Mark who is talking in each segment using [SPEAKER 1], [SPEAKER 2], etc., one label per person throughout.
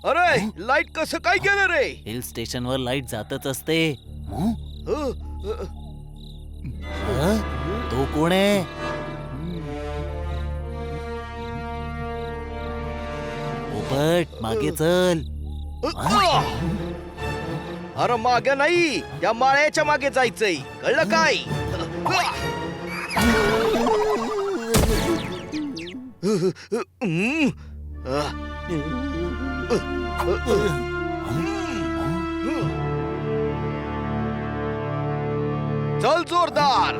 [SPEAKER 1] अरे लाईट कसं काय गेलं रे?
[SPEAKER 2] हिल स्टेशन वर लाईट जातच असते. तो कोण आहे? पोपट मागे चल.
[SPEAKER 1] अरे मागे नाही, त्या माळ्याच्या मागे जायचंय, कळलं काय? चल जोरदार.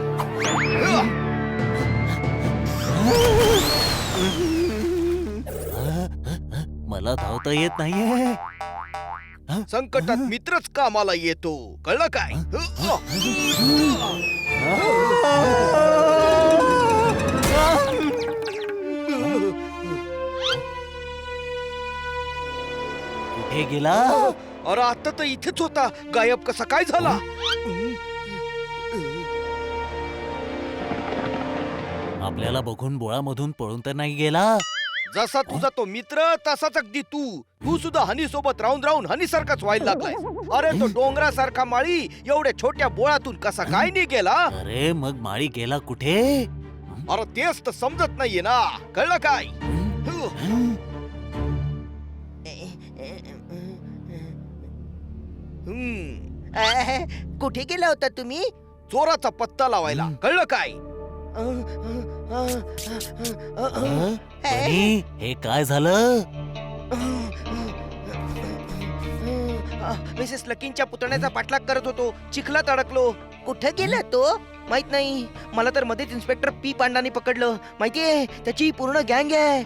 [SPEAKER 2] मला धावता येत नाहीये.
[SPEAKER 1] संकटात मित्रच कामाला येतो, कळलं काय?
[SPEAKER 2] कुठे गेला?
[SPEAKER 1] अरे आता तर इथेच होता, गायब कसा काय झाला?
[SPEAKER 2] आपल्याला बघून बोळामधून पळून तर नाही गेला?
[SPEAKER 1] जसा तुझा तो मित्र तसाच अगदी तू सुद्धा हनी सोबत राहून राहून हनी सारखाच व्हायला लागलाय. अरे तो डोंगरासारखा माळी एवढ्या छोट्या बोळातून कसा काय निघेला?
[SPEAKER 2] अरे मग माळी गेला कुठे?
[SPEAKER 1] अरे तेच तर समजत नाहीये ना, कळलं काय?
[SPEAKER 3] कुठे गेला होता तुम्ही?
[SPEAKER 1] चोराचा पत्ता लावायला, कळलं काय?
[SPEAKER 2] बनी, हे काय झालं?
[SPEAKER 1] मिसेस लकींच्या पुतण्याचा पाठलाग करत होतो, चिखलात अडकलो.
[SPEAKER 3] कुठे गेला तो?
[SPEAKER 1] माहित नाही, मला तर मध्येच इन्स्पेक्टर पी पांडाने पकडलं. माहितीये, त्याची पूर्ण गँग आहे.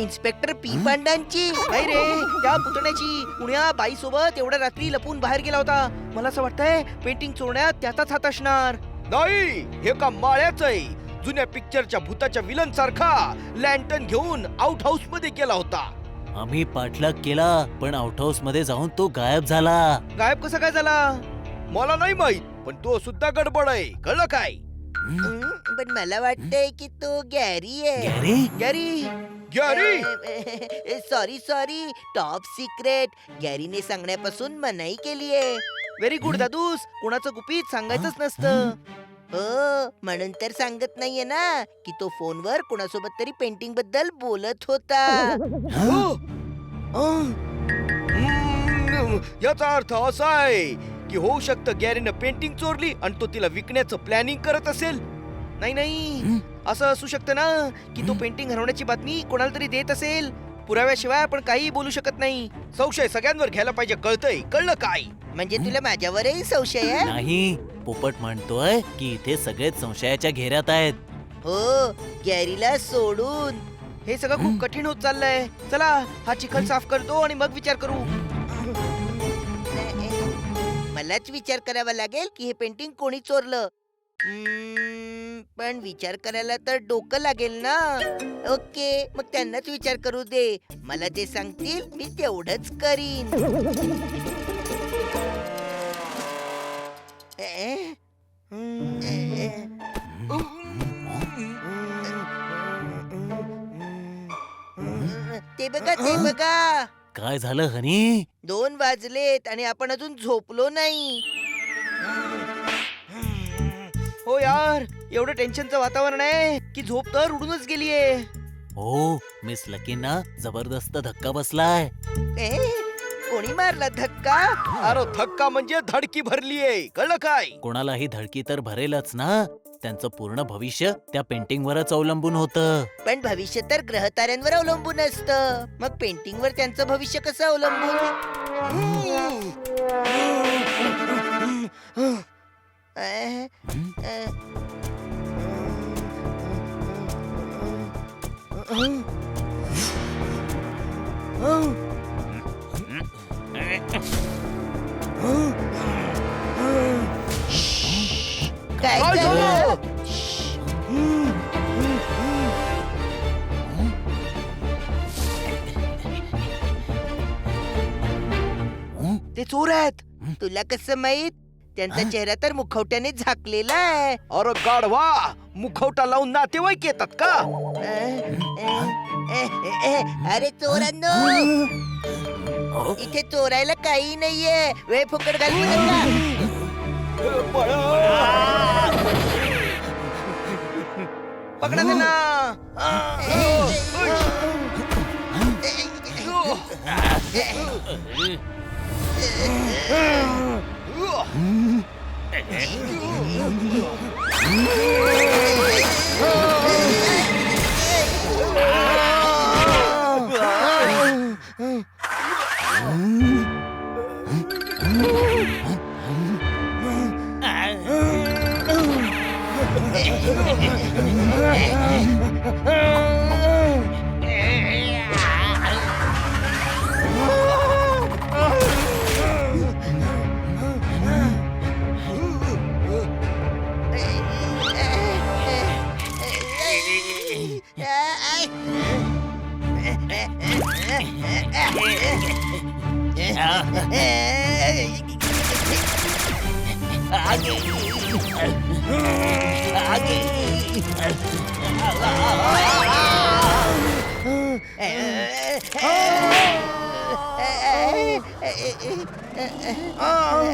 [SPEAKER 3] इन्स्पेक्टर पी पांडांची?
[SPEAKER 1] नाही रे, त्या पुतण्याची. पुण्या बाई सोबत एवढ्या रात्री लपून बाहेर गेला होता. मला असं वाटतंय पेंटिंग चोरण्यात त्याचाच हात असणार. नाही, हे का माळ्याच आहे. जुन्या पिक्चरच्या भूताच्या विलन सारखा लॅन्टर्न घेऊन आउट हाऊस मध्ये गेला होता.
[SPEAKER 2] आम्ही पाठलाग केला, पण आउट हाऊस मध्ये जाऊन तो गायब झाला.
[SPEAKER 1] गायब कसा काय झाला? मला नाही माहित, पण तो सुद्धा गडबड आहे, कळलं काय?
[SPEAKER 3] पण मला वाटतंय की तो गॅरी आहे.
[SPEAKER 2] Gary?
[SPEAKER 1] Gary? Gary?
[SPEAKER 3] Sorry top secret. गॅरीने सांगण्यापासून मनाई केलीये.
[SPEAKER 1] व्हेरी गुड दादूस, कुणाचं गुपित सांगायचंच नसतं.
[SPEAKER 3] हो, म्हणून तर सांगत नाहीये ना की तो फोनवर कुणासोबत तरी पेंटिंग बद्दल बोलत होता.
[SPEAKER 1] याचा अर्थ असा आहे की होऊ शकतं गॅरीनं पेंटिंग चोरली आणि तो तिला विकण्याचं प्लॅनिंग करत असेल. नाही, असं असू शकतं ना की तो पेंटिंग हरवण्याची बातमी कोणाला तरी देत असेल. पुराव्याशिवाय आपण काही बोलू शकत नाही. संशय सगळ्यांवर घ्यायला पाहिजे, कळतंय? कळलं काय?
[SPEAKER 3] म्हणजे तुला माझ्यावरही संशय आहे?
[SPEAKER 2] नाही, पोपट म्हणतोय की इथे सगळेच संशयाच्या घेऱ्यात आहेत.
[SPEAKER 3] हो, गॅरीला सोडून.
[SPEAKER 1] हे सगळं खूप कठीण होत चाललंय. चला हा चिखल साफ करतो आणि मग विचार करू.
[SPEAKER 3] मलाच विचार करावा लागेल की हे पेंटिंग कोणी चोरलं. पण विचार करायला तर डोकं लागेल ना. ओके, मग त्यांनाच विचार करू दे. मला जे सांगतील मी तेवढंच करीन. ते बघा, ते बघा.
[SPEAKER 2] काय झालं हनी?
[SPEAKER 3] 2 वाजलेत आणि आपण अजून झोपलो नाही.
[SPEAKER 1] हो यार, एवढं टेन्शनचं वातावरण आहे की झोप तर उडूनच गेलीये.
[SPEAKER 2] हो, मिस लकींना जबरदस्त धक्का बसलाय.
[SPEAKER 3] कोणी मारला धक्का?
[SPEAKER 1] अरे धक्का म्हणजे धडकी भरलीये, कळलं काय?
[SPEAKER 2] कोणालाही धडकी तर भरेलच ना. त्यांचं पूर्ण भविष्य त्या पेंटिंग वरच अवलंबून होतं.
[SPEAKER 3] पण भविष्य तर ग्रहताऱ्यांवर अवलंबून असतं. मग पेंटिंग वर त्यांचं भविष्य कसं अवलंबून? काय
[SPEAKER 1] काय
[SPEAKER 3] झालं?
[SPEAKER 1] झालं? ते चोर आहेत.
[SPEAKER 3] तुला कसं माहित? त्यांचा चेहरा तर मुखवट्याने झाकलेला आहे.
[SPEAKER 1] अरे गाढवा, मुखवटा लावून नातेवाईक येतात का?
[SPEAKER 3] अरे चोरांनो, इथे चोरायला काही नाहीये. वेळ फुकट घालवू नका.
[SPEAKER 1] पकडा त्यांना.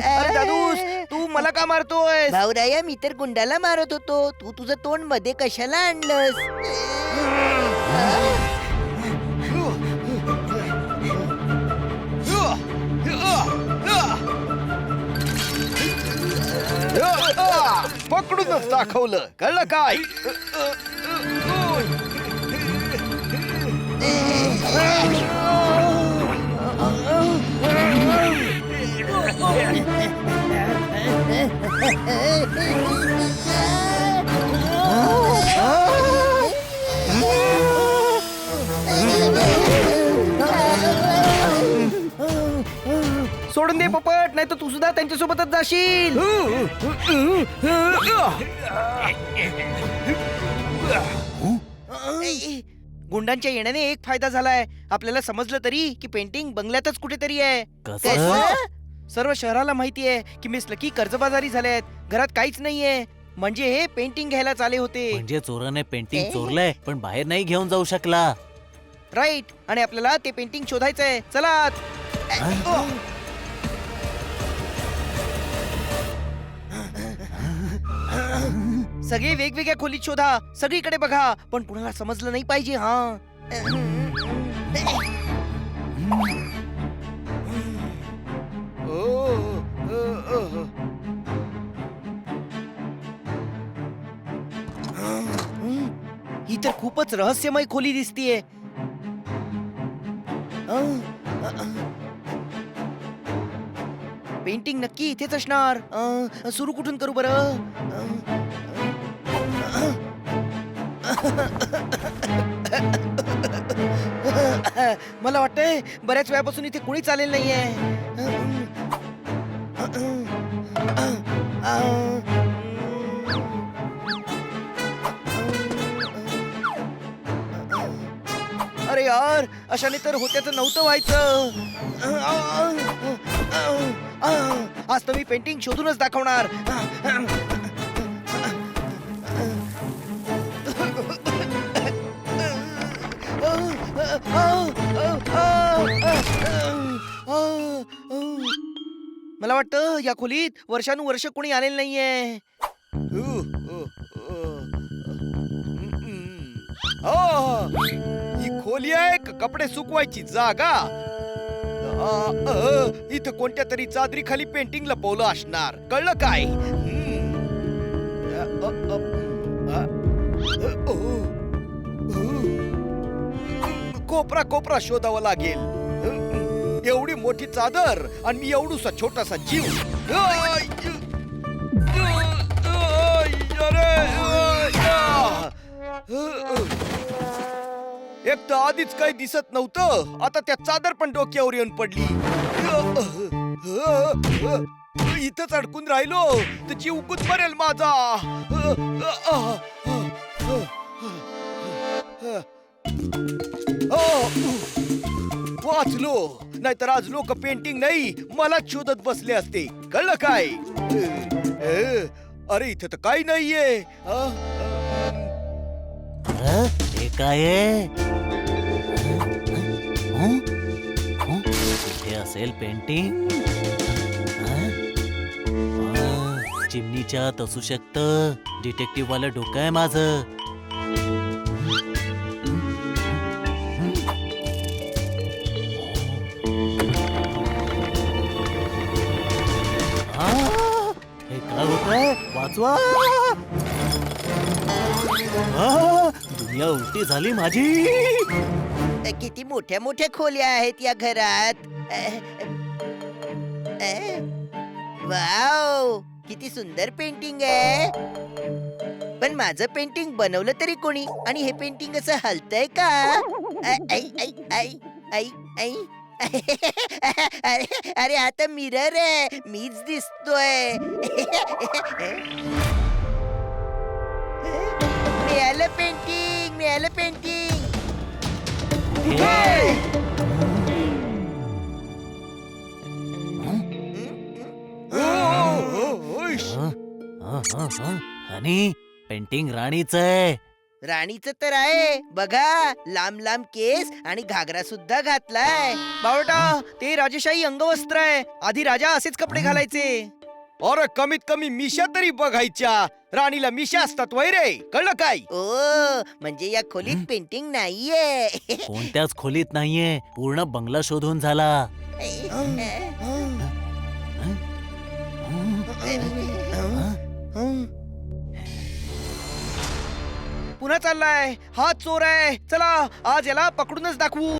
[SPEAKER 1] अरे दादूस, तू मला का मारतोय?
[SPEAKER 3] भाऊराया, मी तर गुंडाला मारत होतो. तू तुझं तोंड मध्ये कशाला आणलंस?
[SPEAKER 1] पकडूनच दाखवलं, कळलं काय? सोडून दे पोपट, नाही तर तू सुद्धा त्यांच्यासोबतच जाशील. गुंडांच्या येण्याने एक फायदा झालाय. आपल्याला समजलं तरी की पेंटिंग बंगल्यातच कुठेतरी आहे.
[SPEAKER 2] कसं?
[SPEAKER 1] सर्व शहराला माहिती आहे की मिस लकी कर्जबाजारी झाल्यात. घरात काहीच नाहीये. म्हणजे हे पेंटिंग घ्यायला आले होते.
[SPEAKER 2] म्हणजे चोराने पेंटिंग चोरलंय पण बाहेर नाही घेऊन जाऊ शकला.
[SPEAKER 1] राईट. आणि आपल्याला ते पेंटिंग शोधायचंय. चला. सगळे वेगवेगळ्या खोलीत शोधा. सगळीकडे बघा, पण कुणाला समजलं नाही पाहिजे. हा. ही तर खूपच रहस्यमय खोली दिसतीये. पेंटिंग नक्की इथेच असणार. सुरू कुठून करू बरं? मला वाटतंय बऱ्याच वेळापासून इथे कोणीच आलेलं नाहीये. अरे यार, अशाने तर होत्याचं नव्हतं व्हायचं. आज तर मी पेंटिंग शोधूनच दाखवणार. मला वाटतं या खोलीत वर्षानुवर्ष कोणी आलेलं नाहीये. ही खोली आहे का कपडे सुकवायची जागा? इथं कोणत्या तरी चादरी खाली पेंटिंग लपवलं असणार. कळलं काय? कोपरा कोपरा शोधावा लागेल. एवढी मोठी चादर आणि मी एवढूसा छोटासा जीव. एक तर आधीच काही दिसत नव्हतं, आता त्या चादर पण डोक्यावर येऊन पडली. इथंच अडकून राहिलो तर जीव गुदमरेल माझा. वाचलो, नाहीतर आज लोक पेंटिंग नाही मलाच शोधत बसले असते. कळलं काय? अरे इथे तर काही नाहीये.
[SPEAKER 2] हे काय आहे? कुठे असेल पेंटिंग? चिमणीच्या आत असू शकतं. डिटेक्टिव्ह वालं डोकं आहे माझं. हे काय होतंय? वाचवा. दुनिया उलटी झाली माझी.
[SPEAKER 3] किती मोठ्या मोठ्या खोल्या आहेत या घरात. वाव, किती सुंदर पेंटिंग आहे. पण माझं पेंटिंग बनवलं तरी कोणी? आणि हे पेंटिंग असं हलतंय का? ऐ, ऐ, ऐ, ऐ, ऐ, ऐ. अरे आता मिरर आहे, मीच दिसतोय. मिळालं पेंटिंग, मिळालं पेंटिंग.
[SPEAKER 2] आणि पेंटिंग राणीच आहे.
[SPEAKER 3] राणीचं तर आहे बघा, लांब लांब केस आणि घागरा सुद्धा घातलाय.
[SPEAKER 1] बावटा, ते राजेशाही अंगवस्त्र आहे. आधी राजा असेच कपडे घालायचे. अरे कमीत कमी मिशा तरी बघायच्या. राणीला मिशा असतात वय रे, कळलं काय?
[SPEAKER 3] ओ, म्हणजे या खोलीत पेंटिंग नाहीये.
[SPEAKER 2] कोणत्याच खोलीत नाहीये. पूर्ण बंगला शोधून झाला.
[SPEAKER 1] पुन्हा चाललाय. हा चोर आहे. चला आज याला पकडूनच दाखवू.